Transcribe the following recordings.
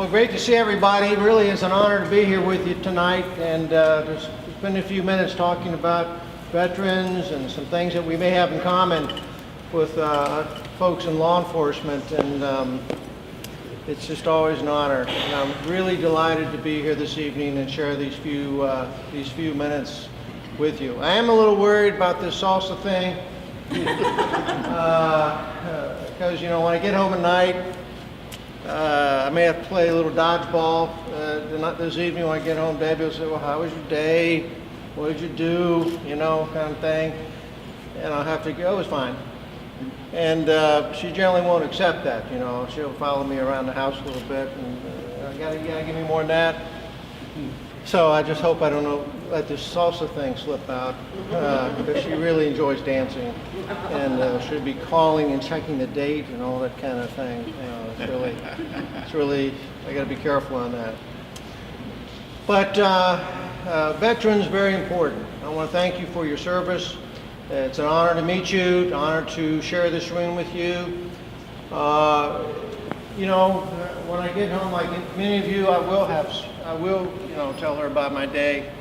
Well, great to see everybody. It really is an honor to be here with you tonight, and just spend a few minutes talking about veterans and some things that we may have in common with folks in law enforcement, and it's just always an honor. And I'm really delighted to be here this evening and share these few minutes with you. I am a little worried about this salsa thing, because you know, when I get home at night, I may have to play a little dodgeball this evening when I get home. Debbie will say, well, how was your day? What did you do? You know, kind of thing. And I'll have to go, it was fine. And she generally won't accept that, you know. She'll follow me around the house a little bit, and you gotta give me more than that. So I just hope I don't let this salsa thing slip out, because she really enjoys dancing, and she'll be calling and checking the date and all that kind of thing. You know, it's really, I got to be careful on that. But veterans, very important. I want to thank you for your service. It's an honor to meet you, an honor to share this room with you. You know, when I get home, like many of you, I will, you know, tell her about my day.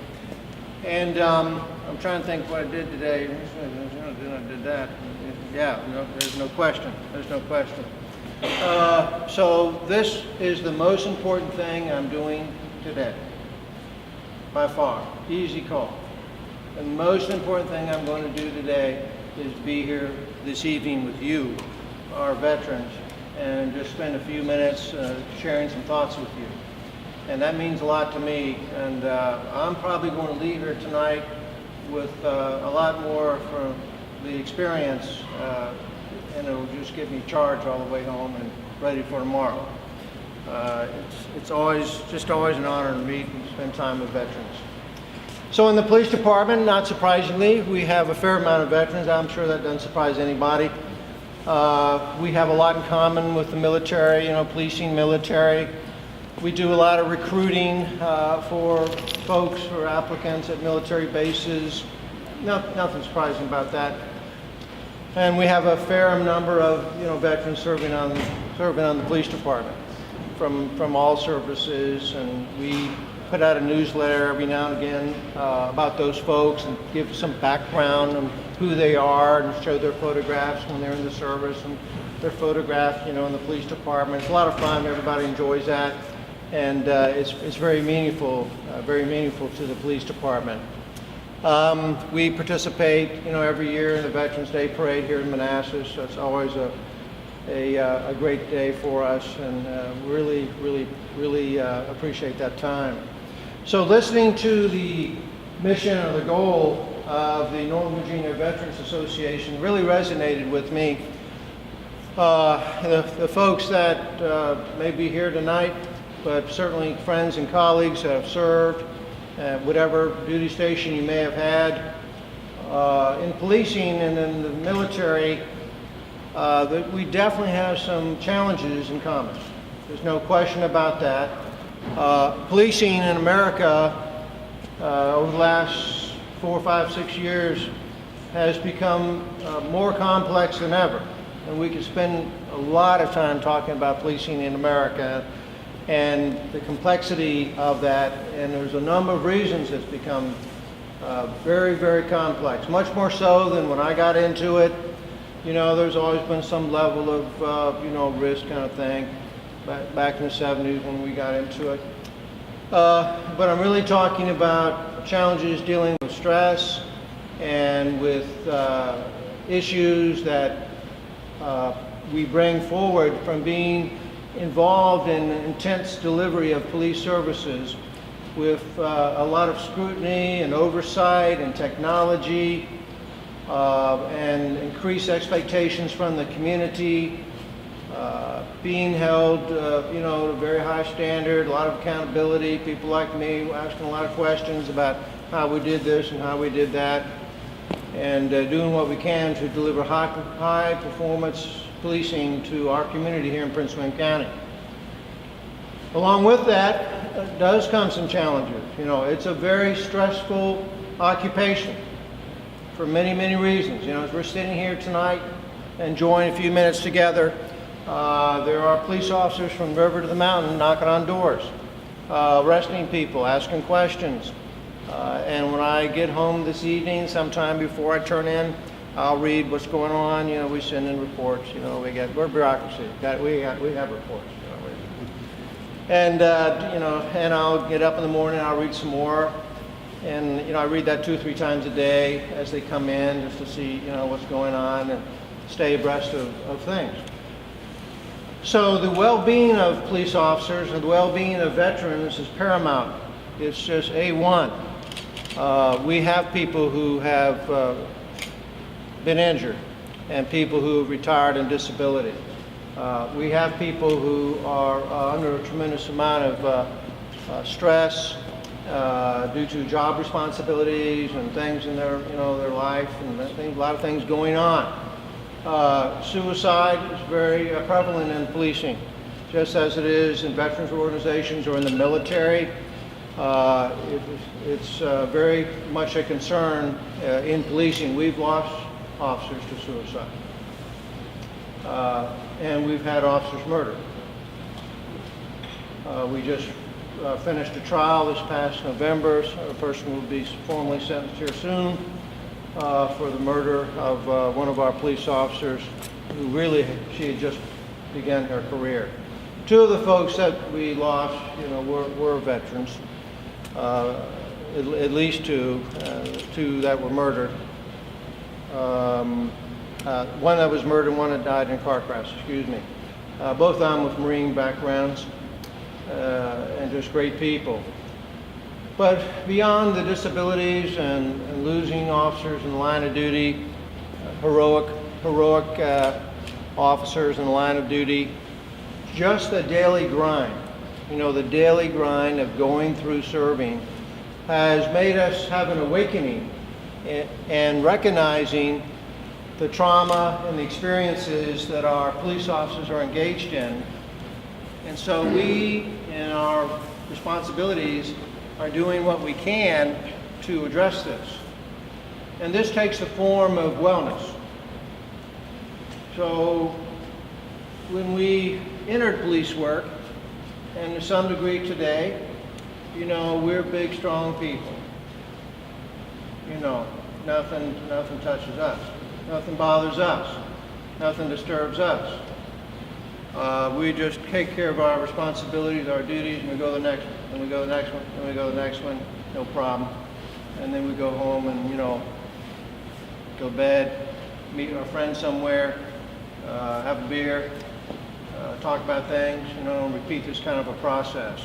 And I'm trying to think what I did today. I did that. Yeah, no, there's no question. There's no question. So this is the most important thing I'm doing today, by far. Easy call. The most important thing I'm going to do today is be here this evening with you, our veterans, and just spend a few minutes sharing some thoughts with you. And that means a lot to me, and I'm probably going to leave here tonight with a lot more from the experience, and it'll just give me charge all the way home and ready for tomorrow. It's always an honor to meet and spend time with veterans. So in the police department, not surprisingly, we have a fair amount of veterans. I'm sure that doesn't surprise anybody. We have a lot in common with the military, you know, policing, military. We do a lot of recruiting for folks, for applicants at military bases. Nothing surprising about that. And we have a fair number of, you know, veterans serving on the police department from all services, and we put out a newsletter every now and again about those folks and give some background on who they are and show their photographs when they're in the service and their photograph, you know, in the police department. It's a lot of fun. Everybody enjoys that, and it's very meaningful to the police department. We participate, you know, every year in the Veterans Day Parade here in Manassas. So it's always a great day for us, and really appreciate that time. So listening to the mission or the goal of the Northern Virginia Veterans Association really resonated with me. The folks that may be here tonight, but certainly friends and colleagues that have served at whatever duty station you may have had in policing and in the military, that we definitely have some challenges in common. There's no question about that. Policing in America over the last 4, 5, 6 years has become more complex than ever. And we could spend a lot of time talking about policing in America and the complexity of that. And there's a number of reasons it's become very, very complex, much more so than when I got into it. You know, there's always been some level of, you know, risk kind of thing back in the 70s when we got into it. But I'm really talking about challenges dealing with stress and with issues that we bring forward from being involved in intense delivery of police services with a lot of scrutiny and oversight and technology and increased expectations from the community, being held, you know, to a very high standard, a lot of accountability, people like me asking a lot of questions about how we did this and how we did that, and doing what we can to deliver high performance policing to our community here in Prince William County. Along with that does come some challenges. You know, it's a very stressful occupation for many, many reasons. You know, as we're sitting here tonight enjoying a few minutes together, There are police officers from the river to the mountain knocking on doors, arresting people, asking questions. And when I get home this evening, sometime before I turn in, I'll read what's going on. You know, we send in reports. You know, we're bureaucracy. We have reports. You know, and you know, and I'll get up in the morning. I'll read some more, and you know, I read that 2 or 3 times a day as they come in, just to see what's going on and stay abreast of things. So the well-being of police officers and the well-being of veterans is paramount. It's just A1. We have people who have been injured and people who have retired in disability. We have people who are under a tremendous amount of stress due to job responsibilities and things in their life, and a lot of things going on. Suicide is very prevalent in policing, just as it is in veterans organizations or in the military. It's very much a concern in policing. We've lost officers to suicide, and we've had officers murdered. We just finished a trial this past November. So a person will be formally sentenced here soon for the murder of one of our police officers who she had just begun her career. 2 of the folks that we lost, were veterans. At least 2 that were murdered. One that was murdered and one that died in a car crash, both of them with Marine backgrounds and just great people. But beyond the disabilities and losing officers in the line of duty, heroic officers in the line of duty, just the daily grind, the daily grind of going through serving has made us have an awakening and recognizing the trauma and the experiences that our police officers are engaged in. And so we, in our responsibilities, are doing what we can to address this. And this takes the form of wellness. So when we entered police work, and to some degree today, we're big, strong people. Nothing touches us. Nothing bothers us. Nothing disturbs us. We just take care of our responsibilities, our duties, and we go to the next one, and we go to the next one, and we go to the next one, no problem. And then we go home and, go to bed, meet our friends somewhere, have a beer, talk about things, and repeat this kind of a process.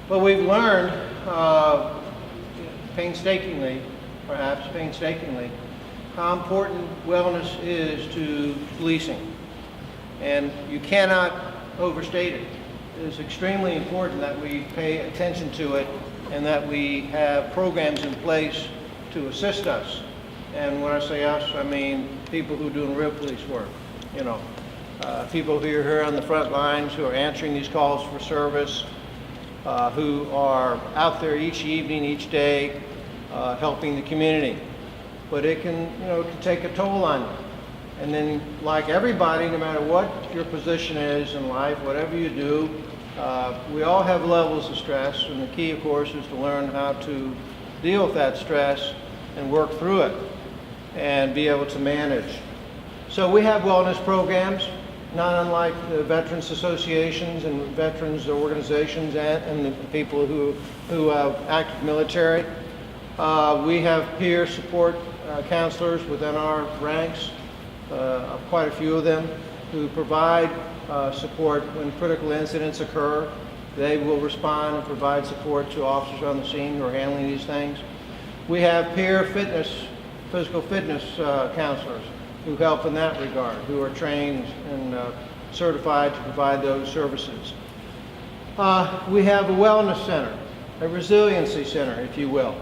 But we've learned, painstakingly, how important wellness is to policing. And you cannot overstate it. It is extremely important that we pay attention to it and that we have programs in place to assist us. And when I say us, I mean people who are doing real police work. People who are here on the front lines, who are answering these calls for service, who are out there each evening, each day, helping the community. But it can take a toll on you. And then, like everybody, no matter what your position is in life, whatever you do, we all have levels of stress, and the key, of course, is to learn how to deal with that stress and work through it and be able to manage. So we have wellness programs, not unlike the veterans associations and veterans organizations and the people who have active military. We have peer support counselors within our ranks, quite a few of them, who provide support when critical incidents occur. They will respond and provide support to officers on the scene who are handling these things. We have peer physical fitness counselors who help in that regard, who are trained and certified to provide those services. We have a wellness center, a resiliency center, if you will.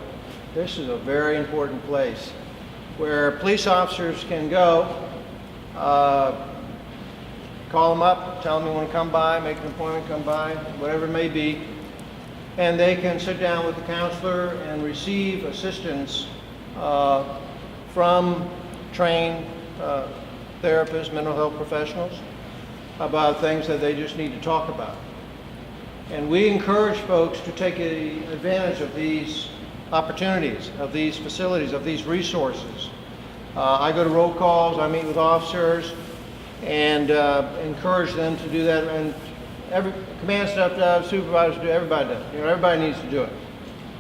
This is a very important place where police officers can go, call them up, tell them you want to come by, make an appointment, come by, whatever it may be, and they can sit down with the counselor and receive assistance from trained therapists, mental health professionals, about things that they just need to talk about. And we encourage folks to take advantage of these opportunities, of these facilities, of these resources. I go to roll calls, I meet with officers, and encourage them to do that. And every command staff does, supervisors do, everybody does. Everybody needs to do it.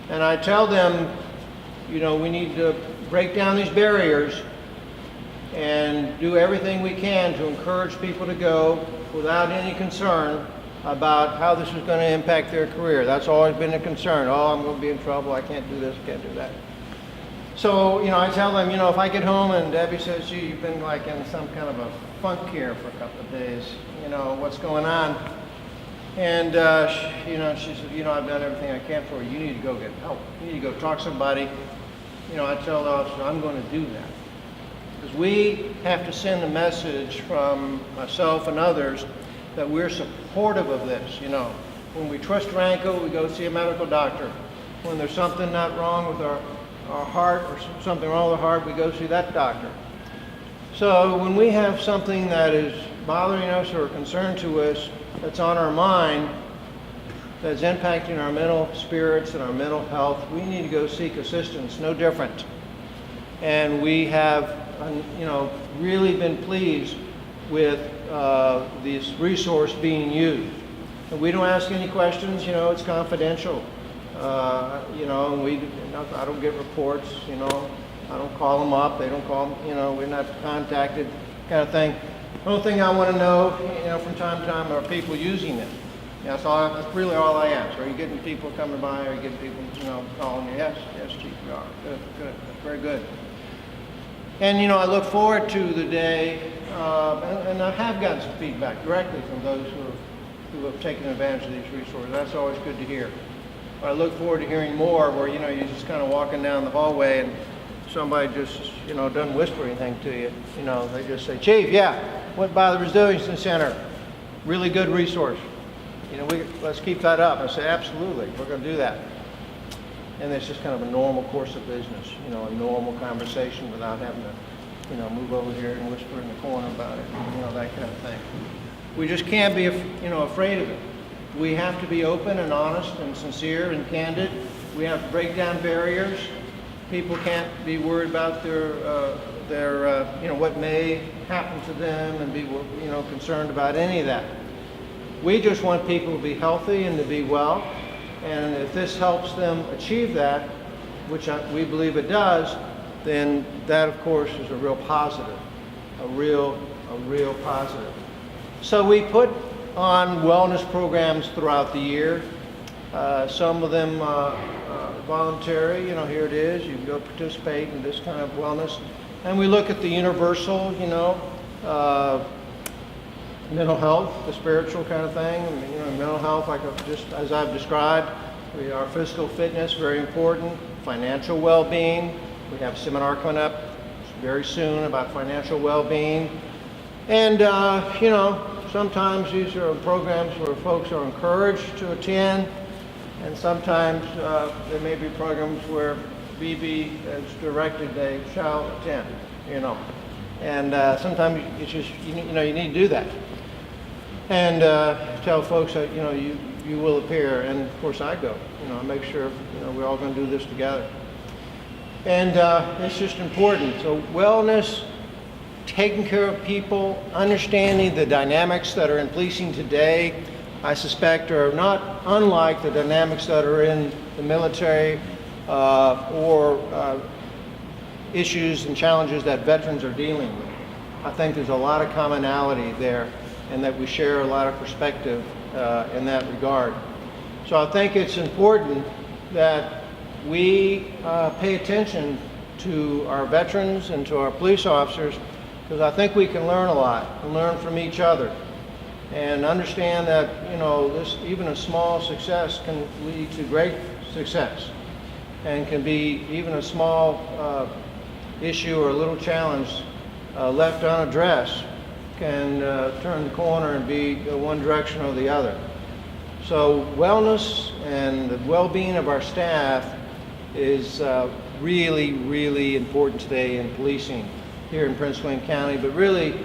And I tell them, we need to break down these barriers and do everything we can to encourage people to go without any concern about how this is going to impact their career. That's always been a concern. Oh, I'm going to be in trouble. I can't do this, can't do that. So, I tell them, if I get home and Debbie says, gee, you've been like in some kind of a funk here for a couple of days, what's going on? And, she said, I've done everything I can for you. You need to go get help. You need to go talk to somebody. I tell the officer, I'm going to do that. Because we have to send a message from myself and others that we're supportive of this. When we twist our ankle, we go see a medical doctor. When there's something not wrong with our heart or something wrong with the heart, we go see that doctor. So when we have something that is bothering us or a concern to us that's on our mind, that's impacting our mental spirits and our mental health, we need to go seek assistance, no different. And we have, really been pleased with this resource being used. And we don't ask any questions, it's confidential. I don't get reports, I don't call them up, they don't call them, we're not contacted, kind of thing. The only thing I want to know, from time to time, are people using it. That's really all I ask. Are you getting people coming by? Are you getting people, calling you? Yes, Chief, we are. Good, very good. And, I look forward to the day, and I have gotten some feedback directly from those who have taken advantage of these resources. That's always good to hear. But I look forward to hearing more where, you're just kind of walking down the hallway and somebody just, doesn't whisper anything to you. They just say, Chief, went by the Resilience Center. Really good resource. Let's keep that up. I say, absolutely, we're going to do that. And it's just kind of a normal course of business, a normal conversation without having to, move over here and whisper in the corner about it, that kind of thing. We just can't be, afraid of it. We have to be open and honest and sincere and candid. We have to break down barriers. People can't be worried about their what may happen to them and be, concerned about any of that. We just want people to be healthy and to be well. And if this helps them achieve that, which we believe it does, then that, of course, is a real positive, a real positive. So we put on wellness programs throughout the year. Some of them voluntary, here it is, you can go participate in this kind of wellness. And we look at the universal, mental health, the spiritual kind of thing, mental health, like just as I've described. Our physical fitness, very important. Financial well-being. We have a seminar coming up very soon about financial well-being. And, sometimes these are programs where folks are encouraged to attend, and sometimes there may be programs where BB has directed they shall attend, And sometimes it's just, you need to do that. And tell folks that, you will appear, and of course I go. I make sure, we're all going to do this together. And it's just important. So wellness, taking care of people, understanding the dynamics that are in policing today, I suspect are not unlike the dynamics that are in the military or issues and challenges that veterans are dealing with. I think there's a lot of commonality there, and that we share a lot of perspective in that regard. So I think it's important that we pay attention to our veterans and to our police officers, because I think we can learn a lot and learn from each other and understand that, this, even a small success can lead to great success, and can be even a small issue or a little challenge left unaddressed can turn the corner and be one direction or the other. So wellness and the well-being of our staff is really, really important today in policing here in Prince William County, but really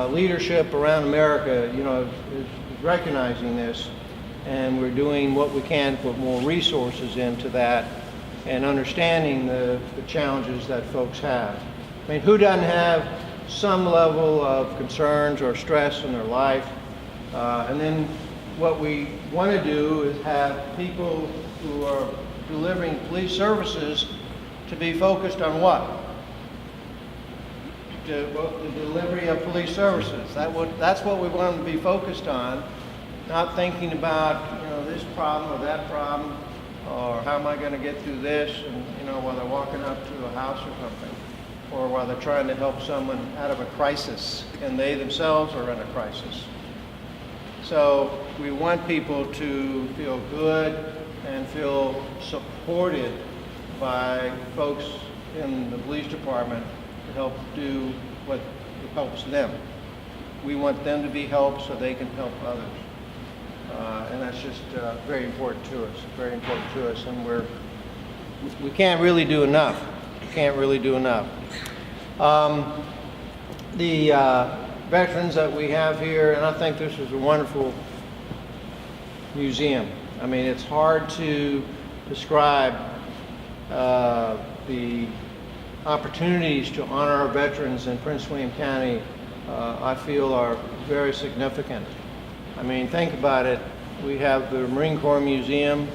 leadership around America, is recognizing this, and we're doing what we can to put more resources into that and understanding the challenges that folks have. I mean, who doesn't have some level of concerns or stress in their life? And then what we want to do is have people who are delivering police services to be focused on what? The delivery of police services. That's what we want them to be focused on, not thinking about this problem or that problem, or how am I going to get through this, and while they're walking up to a house or something, or while they're trying to help someone out of a crisis and they themselves are in a crisis. So we want people to feel good and feel supported by folks in the police department to help do what helps them. We want them to be helped so they can help others. And that's just very important to us, and we can't really do enough. The veterans that we have here, and I think this is a wonderful museum. I mean, it's hard to describe the opportunities to honor our veterans in Prince William County. I feel are very significant. I mean, think about it. We have the Marine Corps Museum,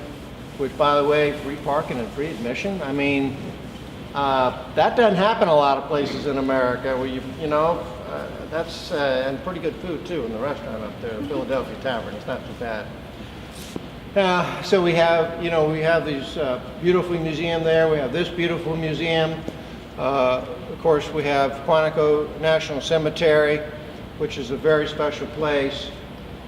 which, by the way, free parking and free admission. I mean, that doesn't happen a lot of places in America where that's, and pretty good food too in the restaurant up there, the Philadelphia Tavern. It's not too bad. So we have these beautiful museum there. We have this beautiful museum. Of course, we have Quantico National Cemetery, which is a very special place.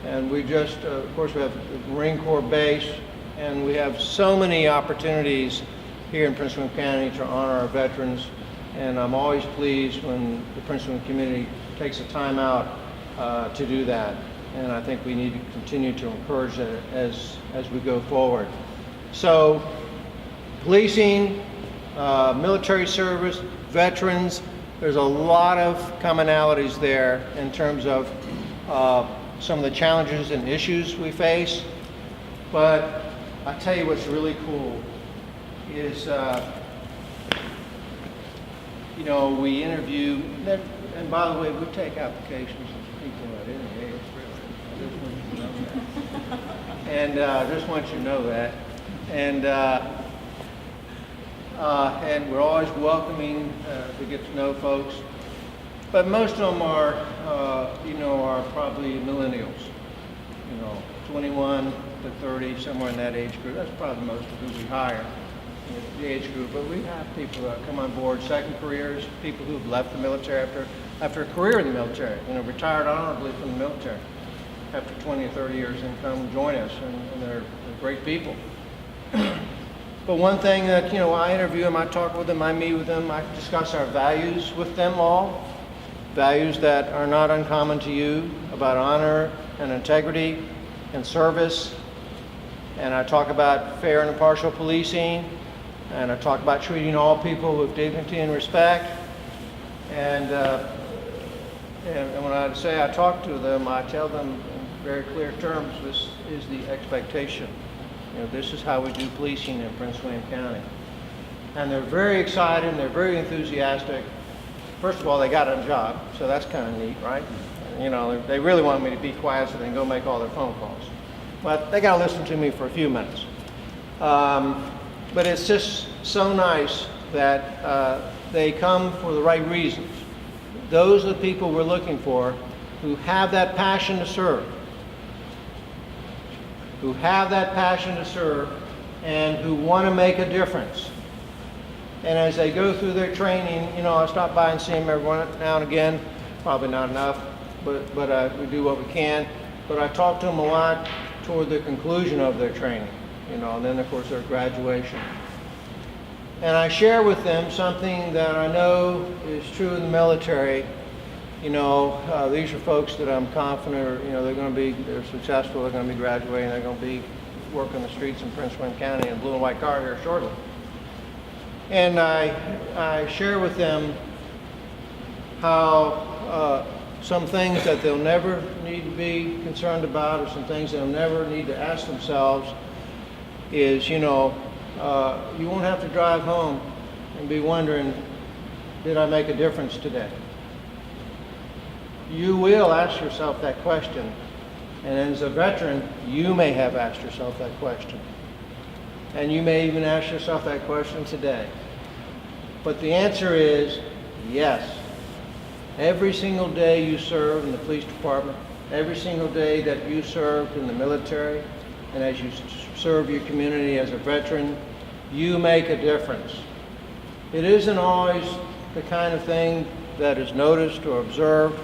And we just, of course, we have the Marine Corps base, and we have so many opportunities here in Prince William County to honor our veterans. And I'm always pleased when the Prince William community takes the time out to do that. And I think we need to continue to encourage that as we go forward. So, policing, military service, veterans, there's a lot of commonalities there in terms of some of the challenges and issues we face. But I tell you what's really cool is, we interview, and by the way, we take applications of people at any age, really. I just want you to know that. And we're always welcoming to get to know folks. But most of them are probably millennials, 21 to 30, somewhere in that age group. That's probably most of who we hire, the age group. But we have people that come on board, second careers, people who've left the military after a career in the military, retired honorably from the military after 20 or 30 years and come join us, and they're great people. But one thing that, I interview them, I talk with them, I meet with them, I discuss our values with them all. Values that are not uncommon to you about honor and integrity and service. And I talk about fair and impartial policing. And I talk about treating all people with dignity and respect. And when I say I talk to them, I tell them in very clear terms, this is the expectation. This is how we do policing in Prince William County. And they're very excited and they're very enthusiastic. First of all, they got a job, so that's kind of neat, right? They really want me to be quiet so they can go make all their phone calls. But they got to listen to me for a few minutes. But it's just so nice that they come for the right reasons. Those are the people we're looking for who have that passion to serve. And who want to make a difference. And as they go through their training, I stop by and see them every now and again. Probably not enough, but we do what we can. But I talk to them a lot toward the conclusion of their training, and then of course their graduation. And I share with them something that I know is true in the military. These are folks that I'm confident they're successful, they're going to be graduating, they're going to be working the streets in Prince William County in a blue and white car here shortly. And I share with them how some things that they'll never need to be concerned about, or some things they'll never need to ask themselves is, you won't have to drive home and be wondering, did I make a difference today? You will ask yourself that question. And as a veteran, you may have asked yourself that question. And you may even ask yourself that question today. But the answer is yes. Every single day you serve in the police department, every single day that you served in the military, and as you serve your community as a veteran, you make a difference. It isn't always the kind of thing that is noticed or observed,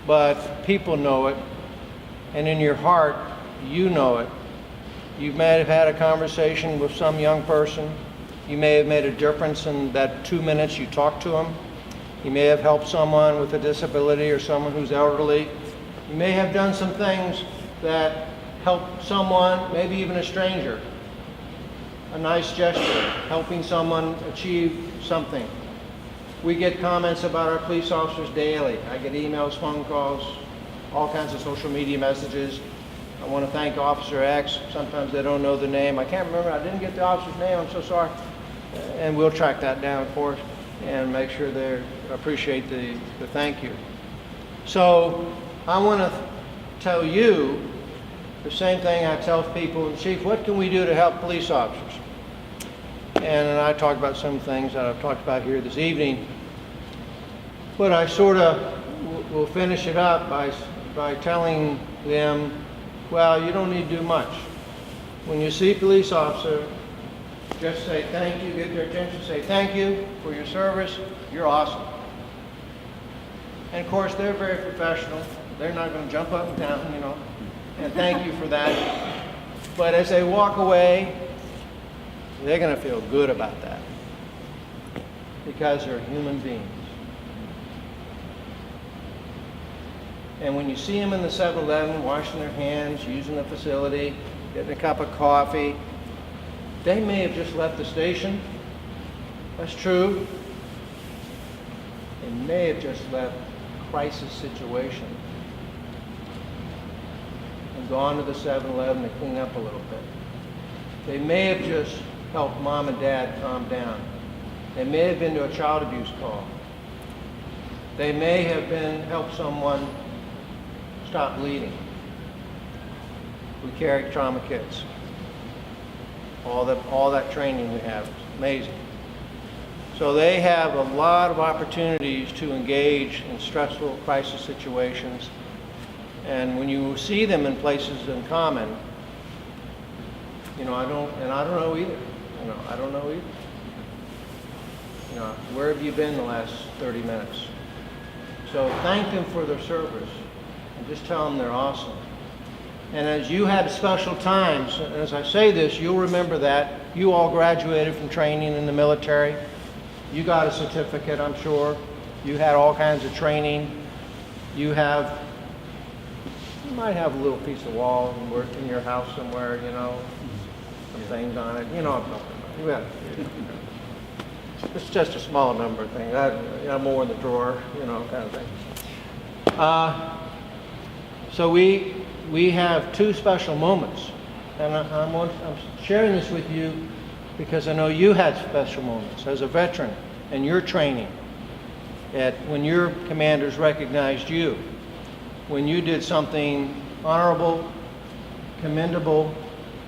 but people know it, and in your heart, you know it. You may have had a conversation with some young person. You may have made a difference in that 2 minutes you talked to them. You may have helped someone with a disability or someone who's elderly. You may have done some things that help someone, maybe even a stranger. A nice gesture, helping someone achieve something. We get comments about our police officers daily. I get emails, phone calls, all kinds of social media messages. I want to thank Officer X. Sometimes they don't know the name. I can't remember. I didn't get the officer's name. I'm so sorry. And we'll track that down, of course, and make sure they appreciate the thank you. So I want to tell you the same thing I tell people, Chief, what can we do to help police officers? And I talked about some things that I've talked about here this evening, but I sort of will finish it up by telling them, well, you don't need to do much. When you see a police officer, just say thank you, get their attention, say thank you for your service, you're awesome. And of course, they're very professional. They're not going to jump up and down, and thank you for that. But as they walk away, they're going to feel good about that because they're human beings. And when you see them in the 7-Eleven, washing their hands, using the facility, getting a cup of coffee, they may have just left the station. That's true. They may have just left a crisis situation and gone to the 7-Eleven to clean up a little bit. They may have just helped mom and dad calm down. They may have been to a child abuse call. They may have helped someone stop bleeding. We carry trauma kits. All that training we have is amazing. So they have a lot of opportunities to engage in stressful crisis situations. And when you see them in places in common, I don't know either. I don't know either. Where have you been the last 30 minutes? So thank them for their service and just tell them they're awesome. And as you had special times, and as I say this, you'll remember that. You all graduated from training in the military. You got a certificate, I'm sure. You had all kinds of training. You might have a little piece of wall in your house somewhere, some things on it. I'm talking about. It's just a small number of things. More in the drawer, kind of thing. So we have two special moments, and I'm sharing this with you because I know you had special moments as a veteran in your training, when your commanders recognized you, when you did something honorable, commendable,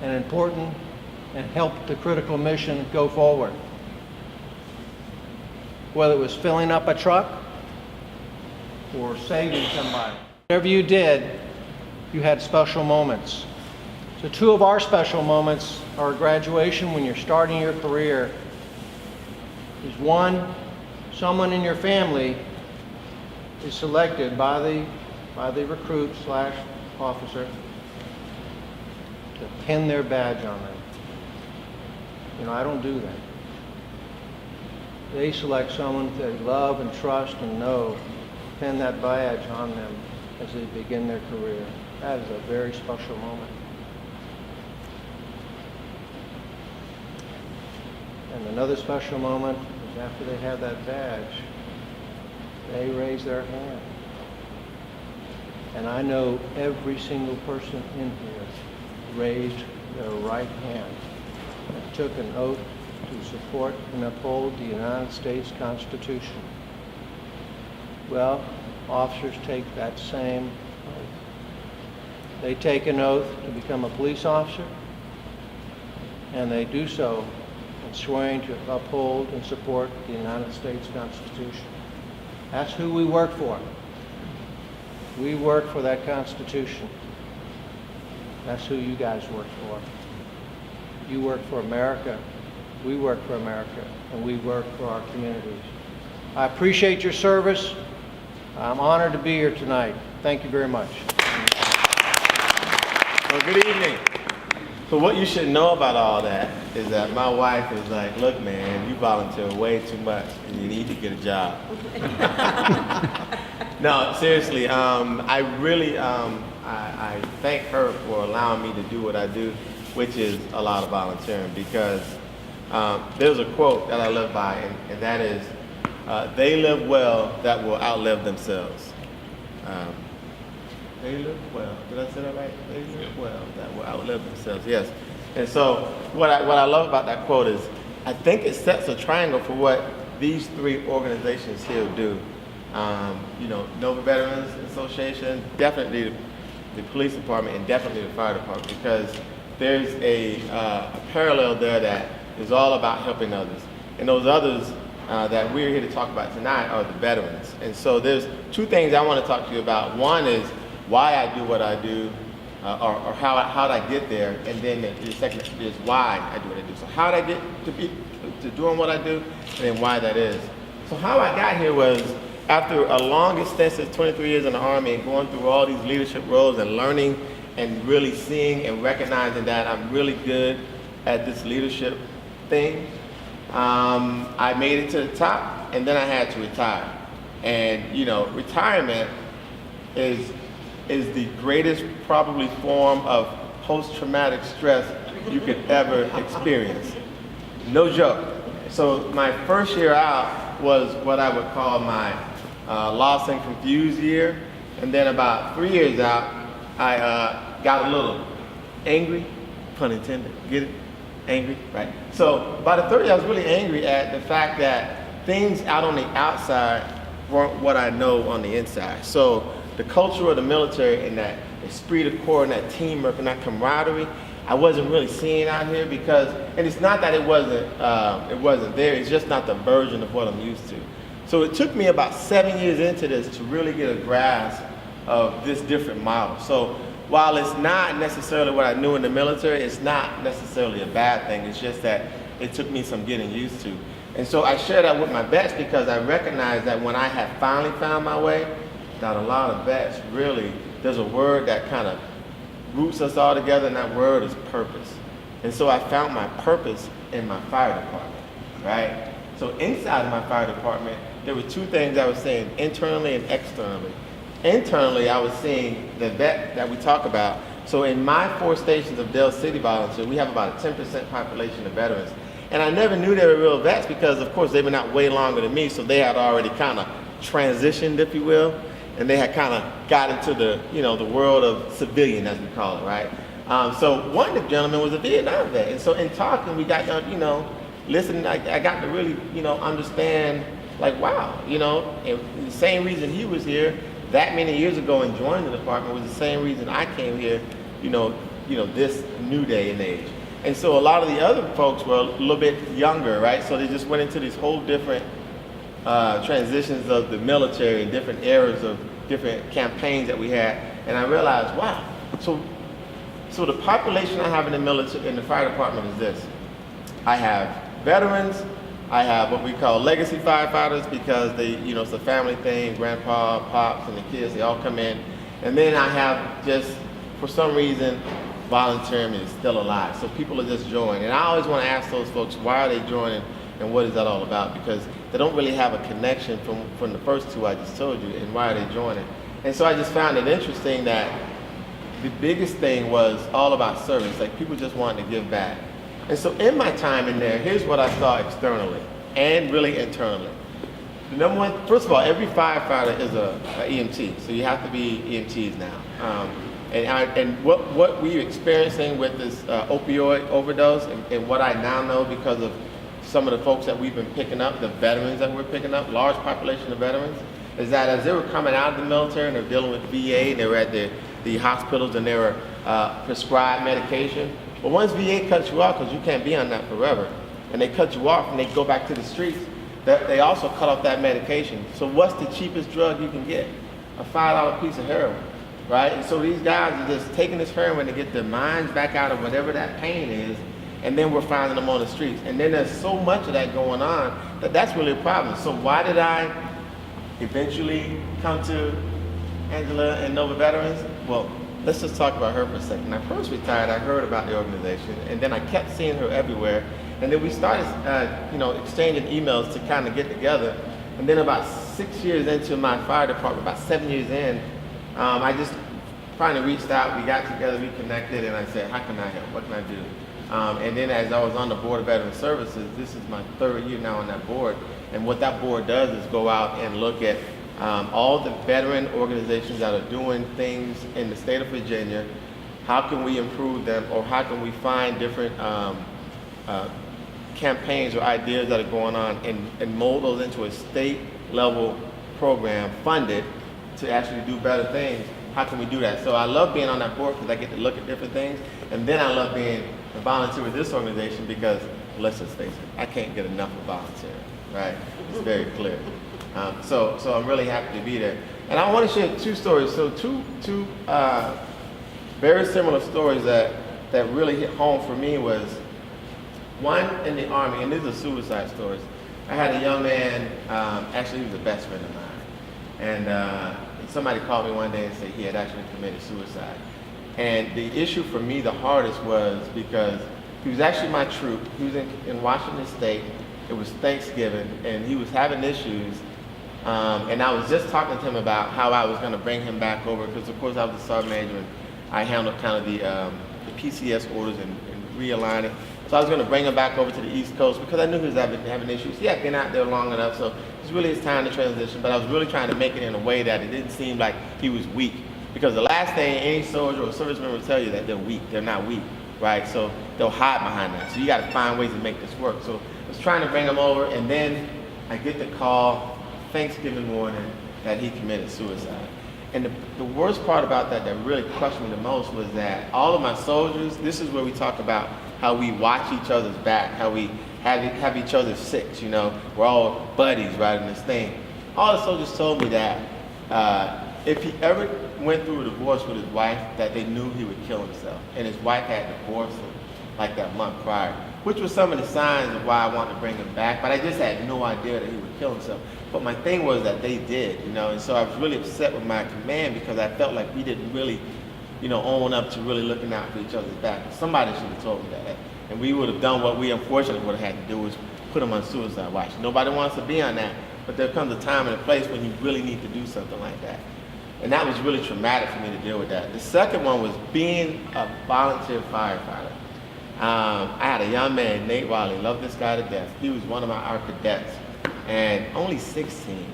and important, and helped the critical mission go forward. Whether it was filling up a truck or saving somebody. Whatever you did, you had special moments. So two of our special moments are graduation when you're starting your career. Is one, someone in your family is selected by the recruit / officer to pin their badge on them. I don't do that. They select someone they love and trust and know, pin that badge on them as they begin their career. That is a very special moment. And another special moment is after they have that badge, they raise their hand And I know every single person in here raised their right hand and took an oath to support and uphold the United States Constitution. Well, officers take that same oath. They take an oath to become a police officer, and they do so in swearing to uphold and support the United States Constitution. That's who we work for. We work for that Constitution. That's who you guys work for. You work for America. We work for America, and we work for our communities. I appreciate your service. I'm honored to be here tonight. Thank you very much. Well, good evening. So what you should know about all that is that my wife is like, look, man, you volunteer way too much and you need to get a job. No, seriously, I really, I thank her for allowing me to do what I do, which is a lot of volunteering, because there's a quote that I live by, and that is, they live well that will outlive themselves. They live well. Did I say that right? They live well that will outlive themselves. Yes. And so what I love about that quote is, I think it sets a triangle for what these three organizations here do. You know, Nova Veterans Association, definitely the police department, and definitely the fire department, because there's a parallel there that is all about helping others. And those others that we're here to talk about tonight are the veterans. And so there's two things I want to talk to you about. One is why I do what I do, or how I get there, and then the second is why I do what I do. So how did I get to doing what I do, and then why that is. So how I got here was after a long, extensive 23 years in the Army and going through all these leadership roles and learning and really seeing and recognizing that I'm really good at this leadership thing. I made it to the top, and then I had to retire. And you know, retirement is the greatest probably form of post-traumatic stress you could ever experience. No joke. So my first year out was what I would call my lost and confused year. And then about 3 years out, I got a little angry, pun intended, get it? Angry, right? So by the third year, I was really angry at the fact that things out on the outside weren't what I know on the inside. So the culture of the military and that esprit de corps and that teamwork and that camaraderie, I wasn't really seeing out here, because, and it's not that it wasn't there, it's just not the version of what I'm used to. So it took me about 7 years into this to really get a grasp of this different model. So while it's not necessarily what I knew in the military, it's not necessarily a bad thing, it's just that it took me some getting used to. And so I share that with my vets, because I recognize that when I had finally found my way, that a lot of vets really, there's a word that kind of roots us all together, and that word is purpose. And so I found my purpose in my fire department, right? So inside of my fire department, there were two things I was seeing, internally and externally. Internally, I was seeing the vet that we talk about. So in my 4 stations of Dale City volunteer, we have about a 10% population of veterans. And I never knew they were real vets, because of course they've been out way longer than me, so they had already kind of transitioned, if you will. And they had kind of got into the, you know, the world of civilian, as we call it, right? So one of the gentlemen was a Vietnam vet. And so in talking, we got to, you know, listen, I got to really, you know, understand, like, wow, you know, and the same reason he was here that many years ago and joined the department was the same reason I came here, you know, this new day and age. And so a lot of the other folks were a little bit younger, right? So they just went into these whole different transitions of the military and different eras of different campaigns that we had, and I realized, wow, so the population I have in the military, in the fire department, is this. I have veterans, I have what we call legacy firefighters, because they, you know, it's a family thing, grandpa, pops, and the kids, they all come in, and then I have just, for some reason, volunteering is still alive, so people are just joining, and I always want to ask those folks, why are they joining? And what is that all about? Because they don't really have a connection from the first two I just told you, and why are they joining? And so I just found it interesting that the biggest thing was all about service, like people just wanted to give back. And so in my time in there, here's what I saw externally and really internally. The number one, first of all, every firefighter is a EMT, so you have to be EMTs now. And what we're experiencing with this opioid overdose, and what I now know because of some of the folks that we've been picking up, the veterans that we're picking up, large population of veterans, is that as they were coming out of the military and they're dealing with VA, and they were at the hospitals and they were prescribed medication. But once VA cuts you off, because you can't be on that forever, and they cut you off and they go back to the streets, they also cut off that medication. So what's the cheapest drug you can get? A $5 piece of heroin, right? And so these guys are just taking this heroin to get their minds back out of whatever that pain is, and then we're finding them on the streets. And then there's so much of that going on that's really a problem. So why did I eventually come to Angela and Nova Veterans? Well, let's just talk about her for a second. When I first retired, I heard about the organization, and then I kept seeing her everywhere. And then we started, exchanging emails to kind of get together. And then about 6 years into my fire department, about 7 years in, I just finally reached out. We got together, we connected, and I said, how can I help? What can I do? And then as I was on the Board of Veteran Services, this is my 3rd year now on that board. And what that board does is go out and look at all the veteran organizations that are doing things in the state of Virginia. How can we improve them, or how can we find different campaigns or ideas that are going on and mold those into a state level program funded to actually do better things? How can we do that? So I love being on that board because I get to look at different things. And then I love being a volunteer with this organization because, let's just face it, I can't get enough of volunteering, right? It's very clear. So I'm really happy to be there. And I want to share 2 stories. So two very similar stories that really hit home for me was one in the Army, and these are suicide stories. I had a young man, actually he was a best friend of mine, and somebody called me one day and said he had actually committed suicide. And the issue for me, the hardest, was because he was actually my troop. He was in Washington State. It was Thanksgiving, and he was having issues. And I was just talking to him about how I was going to bring him back over, because of course I was a sergeant major, and I handled kind of the PCS orders and realign it. So I was going to bring him back over to the East Coast because I knew he was having issues. He had been out there long enough, so it's really his time to transition. But I was really trying to make it in a way that it didn't seem like he was weak. Because the last thing any soldier or service member will tell you that they're weak. They're not weak, right? So they'll hide behind that. So you got to find ways to make this work. So I was trying to bring him over, and then I get the call Thanksgiving morning that he committed suicide. And the worst part about that really crushed me the most was that all of my soldiers, this is where we talk about how we watch each other's back, how we have each other's six, we're all buddies, right, in this thing. All the soldiers told me that if he ever went through a divorce with his wife, that they knew he would kill himself. And his wife had divorced him like that month prior, which was some of the signs of why I wanted to bring him back, but I just had no idea that he would kill himself. But my thing was that they did, and so I was really upset with my command because I felt like we didn't really, own up to really looking out for each other's back. Somebody should have told me that. And we would have done what we unfortunately would have had to do, was put him on suicide watch. Nobody wants to be on that, but there comes a time and a place when you really need to do something like that. And that was really traumatic for me to deal with that. The second one was being a volunteer firefighter. I had a young man, Nate Wiley, loved this guy to death. He was one of our cadets, and only 16,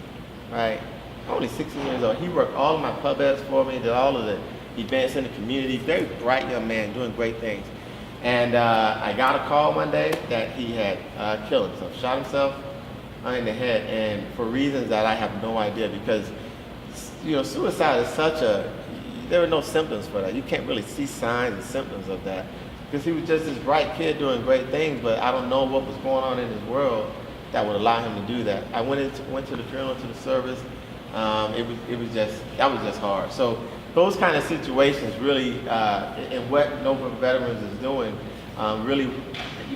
right? Only 16 years old. He worked all of my pub ads for me, did all of the events in the community. Very bright young man, doing great things. And I got a call one day that he had killed himself, shot himself in the head, and for reasons that I have no idea, because suicide is there were no symptoms for that. You can't really see signs and symptoms of that, because he was just this bright kid doing great things, but I don't know what was going on in his world that would allow him to do that. I went to the funeral, to the service. That was just hard. So those kind of situations really, and what Nova Veterans is doing, really,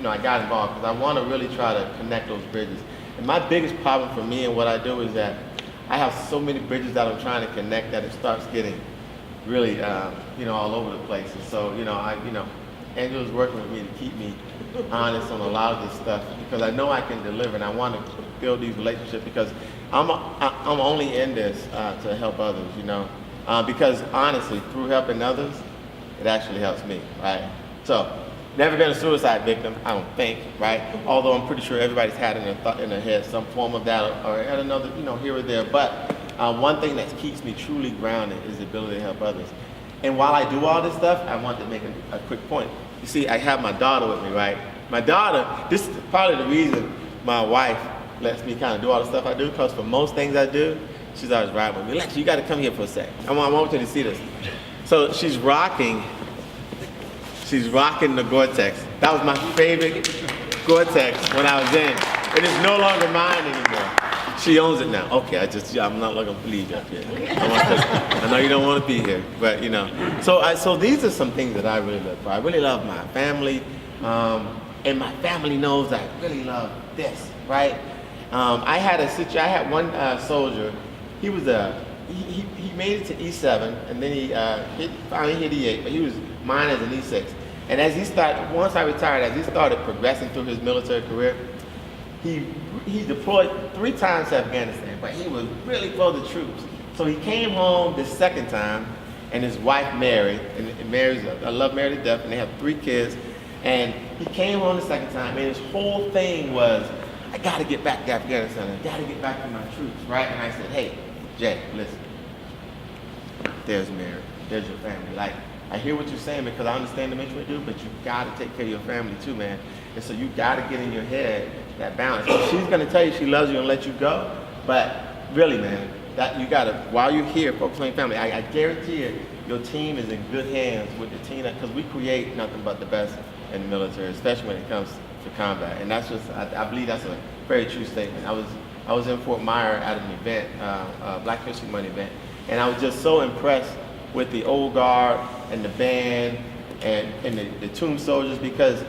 I got involved because I want to really try to connect those bridges. And my biggest problem for me and what I do is that I have so many bridges that I'm trying to connect that it starts getting really, all over the place. And so, Angela's working with me to keep me honest on a lot of this stuff, because I know I can deliver, and I want to build these relationships, because I'm only in this to help others, because honestly, through helping others, it actually helps me, right? So Never been a suicide victim, I don't think, right? Although I'm pretty sure everybody's had in their head some form of that or had another, here or there. But one thing that keeps me truly grounded is the ability to help others. And while I do all this stuff, I want to make a quick point. You see, I have my daughter with me, right? My daughter, this is probably the reason my wife lets me kind of do all the stuff I do, because for most things I do, she's always riding with me. Lex, you got to come here for a sec. I want you to see this. So she's rocking the Gore-Tex. That was my favorite Gore-Tex when I was in. It is no longer mine anymore. She owns it now. Okay, I'm not going to leave you up here. I know you don't want to be here, but So these are some things that I really live for. I really love my family, and my family knows I really love this, right? I had one soldier. He was he made it to E7, and then he finally hit E8, but he was mine as an E6. And once I retired, as he started progressing through his military career, he deployed 3 times to Afghanistan, but he was really for the troops. So he came home the second time, and his wife Mary, and Mary's, I love Mary to death, and they have 3 kids. And he came home the second time, and his whole thing was, I got to get back to Afghanistan. I got to get back to my troops, right? And I said, hey, Jay, listen. There's Mary. There's your family. Like, I hear what you're saying because I understand the mission we do, but you got to take care of your family too, man. And so you got to get in your head that balance. She's going to tell you she loves you and let you go, but really, man, that you got to, while you're here, focus on your family. I guarantee you, your team is in good hands with the team, because we create nothing but the best in the military, especially when it comes to combat. And that's just, I believe that's a very true statement. I was in Fort Myer at an event, Black History Month event, and I was just so impressed with the old guard and the band and the tomb soldiers, because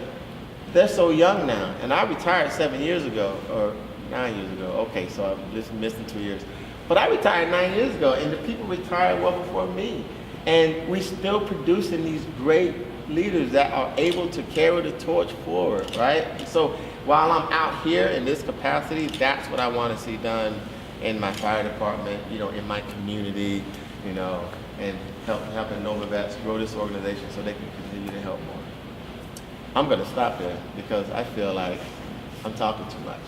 they're so young now. And I retired 7 years ago, or 9 years ago. Okay, so I'm just missing 2 years. But I retired 9 years ago, and the people retired well before me. And we still producing these great leaders that are able to carry the torch forward, right? So while I'm out here in this capacity, that's what I want to see done in my fire department, in my community, and helping Nova Vets grow this organization so they can continue to help more. I'm going to stop there because I feel like I'm talking too much.